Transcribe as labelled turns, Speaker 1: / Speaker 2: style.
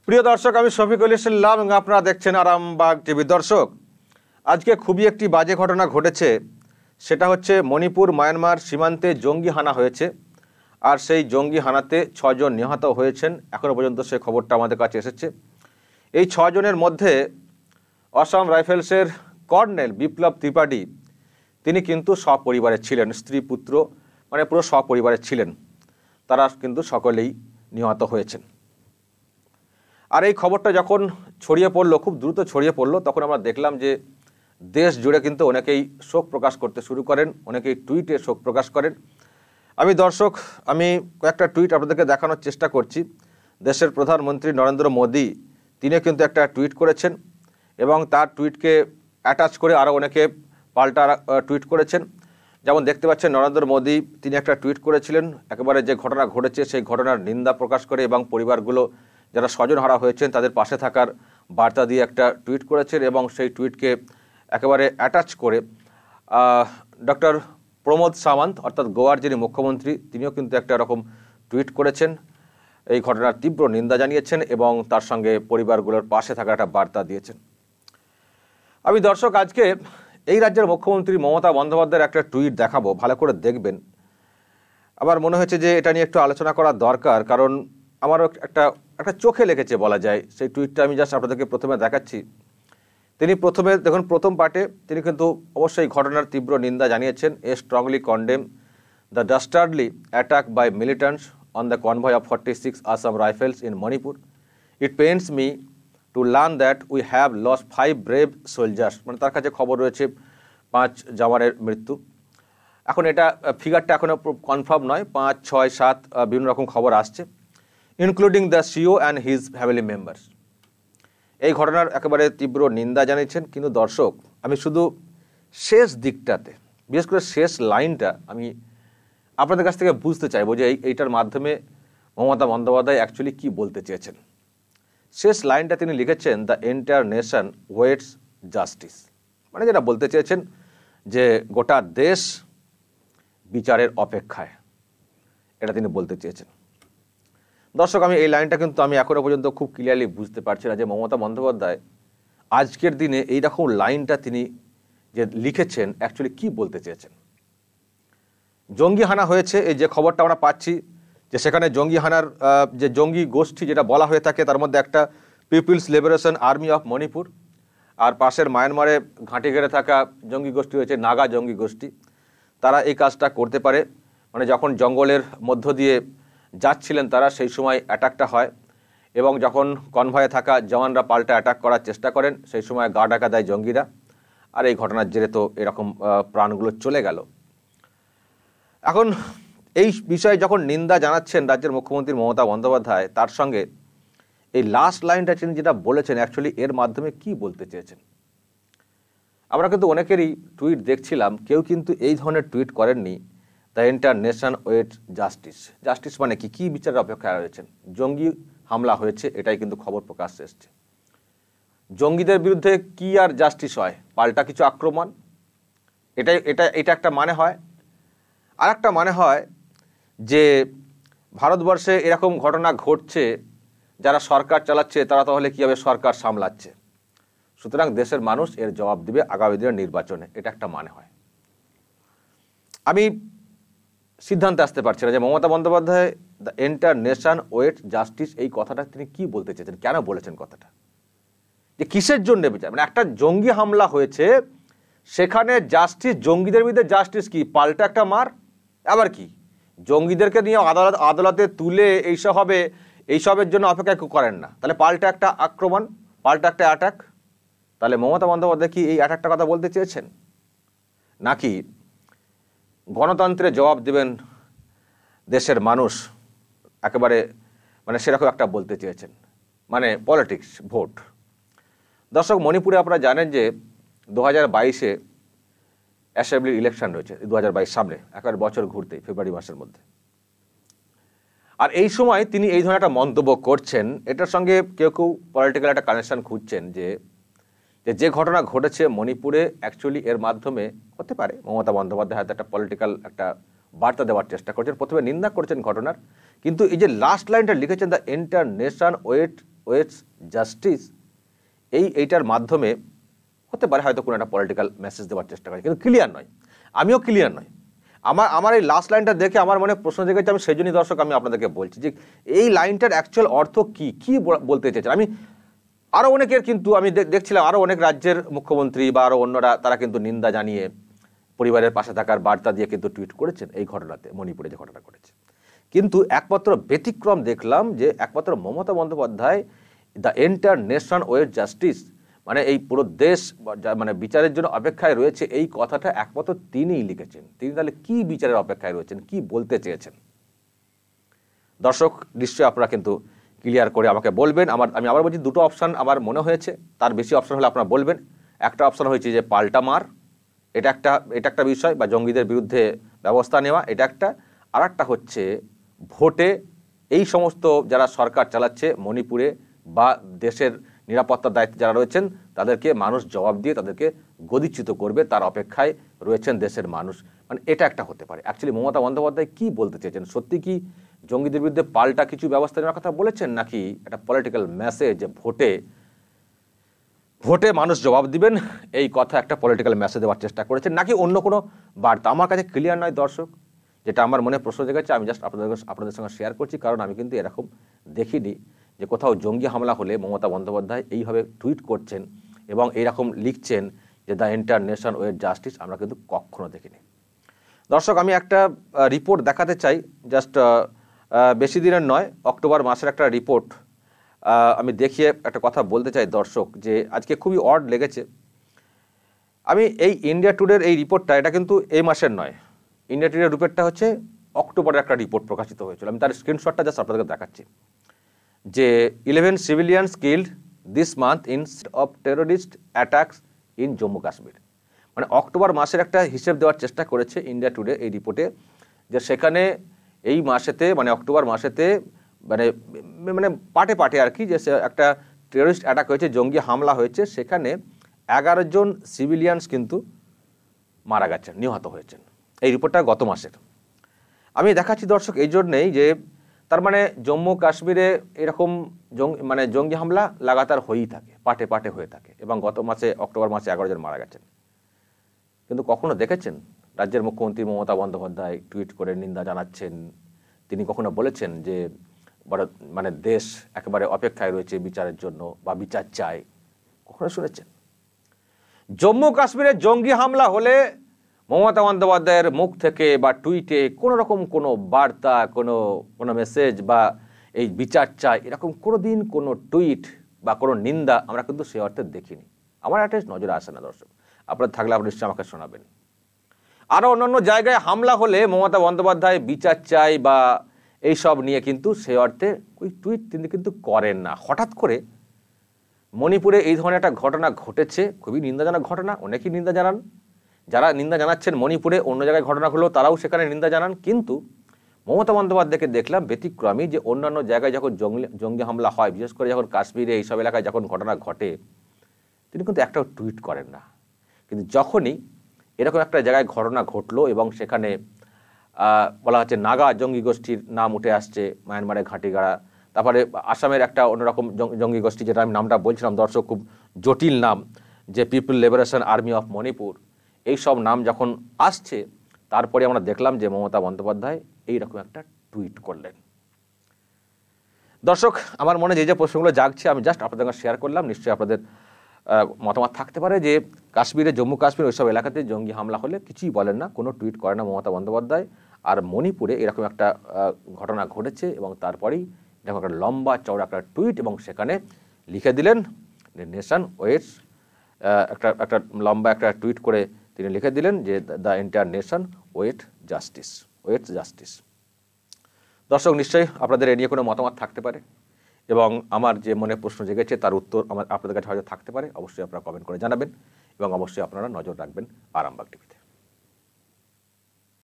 Speaker 1: প্রিয় দর্শক, আমি শফিকুল ইসলাম এবং আপনারা দেখছেন আরামবাগ টিভি। দর্শক, আজকে খুবই একটি বাজে ঘটনা ঘটেছে। সেটা হচ্ছে মণিপুর মায়ানমার সীমান্তে জঙ্গি হানা হয়েছে, আর সেই জঙ্গি হানাতে 6 জন নিহত হয়েছেন। এখনও পর্যন্ত সেই খবরটা আমাদের কাছে এসেছে। এই 6 জনের মধ্যে আসাম রাইফেলসের কর্নেল বিপ্লব ত্রিপাঠী, তিনি কিন্তু সপরিবারে ছিলেন, স্ত্রী পুত্র মানে পুরো সপরিবারে ছিলেন। তারা কিন্তু সকলেই নিহত হয়েছেন। আর এই খবরটা যখন ছড়িয়ে পড়লো, খুব দ্রুত ছড়িয়ে পড়লো, তখন আমরা দেখলাম যে দেশ জুড়ে কিন্তু অনেকেই শোক প্রকাশ করতে শুরু করেন, অনেকেই টুইটে শোক প্রকাশ করেন। আমি কয়েকটা টুইট আপনাদেরকে দেখানোর চেষ্টা করছি। দেশের প্রধানমন্ত্রী নরেন্দ্র মোদী তিনি কিন্তু একটা টুইট করেছেন এবং তার টুইটকে অ্যাটাচ করে আরও অনেকে পাল্টা টুইট করেছেন। যেমন দেখতে পাচ্ছেন, নরেন্দ্র মোদী তিনি একটা টুইট করেছিলেন, একেবারে যে ঘটনা ঘটেছে সেই ঘটনার নিন্দা প্রকাশ করে এবং পরিবারগুলো যারা স্বজন হারা হয়েছেন তাদের পাশে থাকার বার্তা দিয়ে একটা টুইট করেছেন। এবং সেই টুইটকে একেবারে অ্যাটাচ করে ডক্টর প্রমোদ সাওয়ান্ত, অর্থাৎ গোয়ার যিনি মুখ্যমন্ত্রী, তিনিও কিন্তু একটা রকম টুইট করেছেন, এই ঘটনার তীব্র নিন্দা জানিয়েছেন এবং তার সঙ্গে পরিবারগুলোর পাশে থাকার একটা বার্তা দিয়েছেন। আমি দর্শক আজকে এই রাজ্যের মুখ্যমন্ত্রী মমতা বন্দ্যোপাধ্যায়ের একটা টুইট দেখাবো, ভালো করে দেখবেন। আমার মনে হয়েছে যে এটা নিয়ে একটু আলোচনা করা দরকার, কারণ আমারও একটা চোখে লেগেছে বলা যায়। সেই টুইটটা আমি জাস্ট আপনাদেরকে প্রথমে দেখাচ্ছি। তিনি প্রথমে দেখুন, প্রথম পার্টে তিনি কিন্তু অবশ্যই ঘটনার তীব্র নিন্দা জানিয়েছেন। Strongly condemn the dastardly attack by militants on the convoy of 46 Assam rifles in Manipur. It pains me to learn that we have lost 5 brave soldiers. মানে তার কাছে খবর রয়েছে 5 জওয়ানের মৃত্যু। এখন এটা ফিগারটা এখনও কনফার্ম নয়, 5, 6, 7 বিভিন্ন রকম খবর আসছে, including the CO and his family members. এই ঘটনার একেবারে তীব্র নিন্দা জানিয়েছেন। কিন্তু দর্শক, আমি শুধু শেষ দিকটাতে, বিশেষ করে শেষ লাইনটা আমি আপনাদের কাছ থেকে বুঝতে চাইবো যে এইটার মাধ্যমে মমতা বন্দ্যোপাধ্যায় অ্যাকচুয়ালি কী বলতে চেয়েছেন। শেষ লাইনটা তিনি লিখেছেন, the entire nation waits justice. মানে যেটা বলতে চেয়েছেন যে গোটা দেশ বিচারের অপেক্ষায়, এটা তিনি বলতে চেয়েছেন। দর্শক, আমি এই লাইনটা কিন্তু আমি এখনও পর্যন্ত খুব ক্লিয়ারলি বুঝতে পারছি না যে মমতা বন্দ্যোপাধ্যায় আজকের দিনে এইরকম লাইনটা তিনি যে লিখেছেন অ্যাকচুয়ালি কী বলতে চেয়েছেন। জঙ্গি হানা হয়েছে, এই যে খবরটা আমরা পাচ্ছি যে সেখানে জঙ্গি হানার যে জঙ্গি গোষ্ঠী যেটা বলা হয়ে থাকে, তার মধ্যে একটা people's liberation army of Manipur, আর পাশের মায়ানমারে ঘাঁটি ঘেরে থাকা জঙ্গি গোষ্ঠী হয়েছে নাগা জঙ্গি গোষ্ঠী। তারা এই কাজটা করতে পারে। মানে যখন জঙ্গলের মধ্য দিয়ে যাচ্ছিলেন তারা, সেই সময় অ্যাটাকটা হয় এবং যখন কনভয়ে থাকা জওয়ানরা পাল্টা অ্যাটাক করার চেষ্টা করেন, সেই সময় গা ঢাকা দেয় জঙ্গিরা। আর এই ঘটনার জেরে তো এরকম প্রাণগুলো চলে গেল। এখন এই বিষয়ে যখন নিন্দা জানাচ্ছেন রাজ্যের মুখ্যমন্ত্রী মমতা বন্দ্যোপাধ্যায়, তার সঙ্গে এই লাস্ট লাইনটা তিনি যেটা বলেছেন অ্যাকচুয়ালি এর মাধ্যমে কি বলতে চেয়েছেন। আমরা কিন্তু অনেকেরই টুইট দেখছিলাম, কেউ কিন্তু এই ধরনের টুইট করেননি, the entire nation wait justice. Justice মানে কি, কী বিচারের অপেক্ষায় রয়েছেন? জঙ্গি হামলা হয়েছে, এটাই কিন্তু খবর প্রকাশ এসছে। জঙ্গিদের বিরুদ্ধে কি আর জাস্টিস হয়? পাল্টা কিছু আক্রমণ, এটা একটা মানে হয়। আর একটা মানে হয় যে ভারতবর্ষে এরকম ঘটনা ঘটছে, যারা সরকার চালাচ্ছে তারা তাহলে কীভাবে সরকার সামলাচ্ছে। সুতরাং দেশের মানুষ এর জবাব দেবে আগামী দিনের নির্বাচনে, এটা একটা মানে হয়। আমি সিদ্ধান্তে আসতে পারছি না যে Mamata Bandyopadhyay the entire nation wait justice এই কথাটা তিনি কি বলতে চেয়েছেন, কেন বলেছেন কথাটা, যে কিসের জন্য বিচার। মানে একটা জঙ্গি হামলা হয়েছে, সেখানে জাস্টিস, জঙ্গিদের বিরুদ্ধে জাস্টিস কি, পাল্টা একটা মার? আবার কি জঙ্গিদেরকে নিয়ে আদালতে তুলে এইসব হবে, এইসবের জন্য অপেক্ষা করেন না? তাহলে পাল্টা একটা আক্রমণ, পাল্টা একটা অ্যাটাক। তাহলে মমতা বন্দ্যোপাধ্যায় কি এই অ্যাটাকটা কথা বলতে চেয়েছেন, নাকি গণতন্ত্রের জবাব দেবেন দেশের মানুষ, একেবারে মানে সেরকম একটা বলতে চেয়েছেন, মানে পলিটিক্স, ভোট? দর্শক, মণিপুরে আপনারা জানেন যে 2022-এ অ্যাসেম্বলির ইলেকশন রয়েছে, 2022 সামনে, একেবারে বছর ঘুরতেই ফেব্রুয়ারি মাসের মধ্যে। আর এই সময় তিনি এই ধরনের একটা মন্তব্য করছেন, এটার সঙ্গে কেউ কেউ পলিটিক্যাল একটা কানেকশন খুঁজছেন যে ঘটনা ঘটেছে মণিপুরে অ্যাকচুয়ালি এর মাধ্যমে হতে পারে মমতা বন্দ্যোপাধ্যায় হয়তো একটা পলিটিক্যাল একটা বার্তা দেওয়ার চেষ্টা করছেন। প্রথমে নিন্দা করছেন ঘটনার, কিন্তু এই যে লাস্ট লাইনটা লিখেছেন, the entire nation wait waits justice, এইটার মাধ্যমে হতে পারে হয়তো কোনো একটা পলিটিক্যাল মেসেজ দেওয়ার চেষ্টা করে, কিন্তু ক্লিয়ার নয়। আমিও ক্লিয়ার নয়। আমার এই লাস্ট লাইনটা দেখে আমার মনে প্রশ্ন জেগেছে। আমি সেই জন্যই দর্শক আমি আপনাদেরকে বলছি যে এই লাইনটার অ্যাকচুয়াল অর্থ কি বলতে চেয়েছেন। আমি আরও অনেকের কিন্তু আমি দেখছিলাম আরও অনেক রাজ্যের মুখ্যমন্ত্রী বা আরও অন্যরা তারা কিন্তু নিন্দা জানিয়ে পরিবারের পাশে থাকার বার্তা দিয়ে কিন্তু টুইট করেছেন এই ঘটনাতে, মণিপুরে যে ঘটনা ঘটেছে। কিন্তু একমাত্র ব্যতিক্রম দেখলাম যে একমাত্র Mamata Bandyopadhyay the entire nation wait justice, মানে এই পুরো দেশ মানে বিচারের জন্য অপেক্ষায় রয়েছে, এই কথাটা একমাত্র তিনিই লিখেছেন। তিনি তাহলে কি বিচারের অপেক্ষায় রয়েছেন, কি বলতে চেয়েছেন? দর্শক নিশ্চয়ই আপনারা কিন্তু ক্লিয়ার করে আমাকে বলবেন। আমি আবার বলছি, দুটো অপশান আমার মনে হয়েছে, তার বেশি অপশান হলে আপনারা বলবেন। একটা অপশান হয়েছে যে পাল্টা মার, এটা একটা বিষয়, বা জঙ্গিদের বিরুদ্ধে ব্যবস্থা নেওয়া, এটা একটা। আর একটা হচ্ছে ভোটে এই সমস্ত যারা সরকার চালাচ্ছে মণিপুরে বা দেশের নিরাপত্তার দায়িত্বে যারা রয়েছেন তাদেরকে মানুষ জবাব দিয়ে তাদেরকে গদিচ্যুত করবে, তার অপেক্ষায় রয়েছেন দেশের মানুষ। মানে এটা একটা হতে পারে। অ্যাকচুয়ালি মমতা বন্দ্যোপাধ্যায় কি বলতে চেয়েছেন? সত্যি কি জঙ্গিদের বিরুদ্ধে পাল্টা কিছু ব্যবস্থা নেওয়ার কথা বলেছেন, নাকি একটা পলিটিক্যাল মেসেজ যে ভোটে মানুষ জবাব দিবেন, এই কথা একটা পলিটিক্যাল মেসেজ দেওয়ার চেষ্টা করেছেন, নাকি অন্য কোনো বার্তা? আমার কাছে ক্লিয়ার নয় দর্শক। যেটা আমার মনে প্রশ্ন জেগেছে আমি জাস্ট আপনাদের সঙ্গে শেয়ার করছি, কারণ আমি কিন্তু এরকম দেখিনি যে কোথাও জঙ্গি হামলা হলে মমতা বন্দ্যোপাধ্যায় এইভাবে টুইট করছেন এবং এইরকম লিখছেন যে the entire nation wait justice. আমরা কিন্তু কখনো দেখিনি। দর্শক আমি একটা রিপোর্ট দেখাতে চাই, জাস্ট বেশি দিনের নয়, অক্টোবর মাসের একটা রিপোর্ট আমি দেখিয়ে একটা কথা বলতে চাই দর্শক, যে আজকে খুবই অড লেগেছে। আমি এই ইন্ডিয়া টুডের এই রিপোর্টটা, এটা কিন্তু এই মাসের নয়, ইন্ডিয়া টুডের রিপোর্টটা হচ্ছে অক্টোবরের একটা রিপোর্ট প্রকাশিত হয়েছিল। আমি তার স্ক্রিনশটটা জাস্ট আপনাদেরকে দেখাচ্ছি যে 11 civilians killed this month in of terrorist attacks in Jammu Kashmir. মানে অক্টোবর মাসের একটা হিসেব দেওয়ার চেষ্টা করেছে ইন্ডিয়া টুডে এই রিপোর্টে, যে সেখানে এই মাসেতে মানে অক্টোবর মাসেতে মানে মানে পাটে পাটে আর কি, যে একটা টেরোরিস্ট অ্যাটাক হয়েছে, জঙ্গি হামলা হয়েছে, সেখানে 11 জন সিভিলিয়ানস কিন্তু মারা গেছেন, নিহত হয়েছেন। এই রিপোর্টটা গত মাসের। আমি দেখাচ্ছি দর্শক এই জন্যেই যে তার মানে জম্মু কাশ্মীরে এরকম জঙ্গি হামলা লাগাতার হয়েই থাকে, পাটে পাটে হয়ে থাকে, এবং গত মাসে অক্টোবর মাসে 11 জন মারা গেছেন। কিন্তু কখনো দেখেছেন রাজ্যের মুখ্যমন্ত্রী মমতা বন্দ্যোপাধ্যায় টুইট করে নিন্দা জানাচ্ছেন? তিনি কখনো বলেছেন যে মানে দেশ একেবারে অপেক্ষায় রয়েছে বিচারের জন্য বা বিচার চায়? কখনো শুনেছেন? জম্মু কাশ্মীরে জঙ্গি হামলা হলে মমতা বন্দ্যোপাধ্যায়ের মুখ থেকে বা টুইটে কোনো রকম কোনো বার্তা, কোনো মেসেজ বা এই বিচার চাই এরকম কোনো দিন কোনো টুইট বা কোনো নিন্দা আমরা কিন্তু সে অর্থে দেখিনি। আমার একটা নজরে আসে না দর্শক। আপনারা থাকলে আপনি নিশ্চয়ই আমাকে শোনাবেন। আরও অন্যান্য জায়গায় হামলা হলে মমতা বন্দ্যোপাধ্যায় বিচার চাই বা এইসব নিয়ে কিন্তু সে অর্থে ওই টুইট তিনি কিন্তু করেন না। হঠাৎ করে মণিপুরে এই ধরনের একটা ঘটনা ঘটেছে, খুবই নিন্দাজনক ঘটনা, অনেকেই নিন্দা জানান। যারা নিন্দা জানাচ্ছেন মণিপুরে, অন্য জায়গায় ঘটনা হলেও তারাও সেখানে নিন্দা জানান। কিন্তু মমতা বন্দ্যোপাধ্যায়কে দেখলাম ব্যতিক্রমী, যে অন্যান্য জায়গায় যখন জঙ্গি হামলা হয়, বিশেষ করে যখন কাশ্মীরে এইসব এলাকায় যখন ঘটনা ঘটে, তিনি কিন্তু একটাও টুইট করেন না। কিন্তু যখনই এরকম একটা জায়গায় ঘটনা ঘটলো এবং সেখানে বলা হচ্ছে নাগা জঙ্গি গোষ্ঠীর নাম উঠে আসছে, মায়ানমারের ঘাঁটিগাড়া, তারপরে আসামের একটা অন্যরকম জঙ্গি গোষ্ঠী, যেটা আমি নামটা বলছিলাম দর্শক, খুব জটিল নাম, যে people liberation army of Manipur, এই সব নাম যখন আসছে, তারপরে আমরা দেখলাম যে মমতা বন্দ্যোপাধ্যায় এইরকম একটা টুইট করলেন। দর্শক আমার মনে যে প্রশ্নগুলো জাগছে আমি জাস্ট আপনাদের সঙ্গে শেয়ার করলাম। নিশ্চয়ই আপনাদের মতামত থাকতে পারে যে কাশ্মীরে, জম্মু কাশ্মীর ওইসব এলাকাতে জঙ্গি হামলা হলে কিছুই বলেন না, কোনো টুইট করে না মমতা বন্দ্যোপাধ্যায়। আর মণিপুরে এরকম একটা ঘটনা ঘটেছে এবং তারপরেই এরকম একটা লম্বা চওড়া একটা টুইট, এবং সেখানে লিখে দিলেন নেশন ওয়েটস, একটা লম্বা একটা টুইট করে তিনি লিখে দিলেন যে the entire nation waits justice. দর্শক নিশ্চয়ই আপনাদের এ নিয়ে কোনো মতামত থাকতে পারে, এবং আমার যে মনে প্রশ্ন জেগেছে তার উত্তর আপনাদের কাছে হয়তো থাকতে পারে। অবশ্যই আপনারা কমেন্ট করে জানাবেন, এবং অবশ্যই আপনারা নজর রাখবেন আরামবাগ টিভিতে।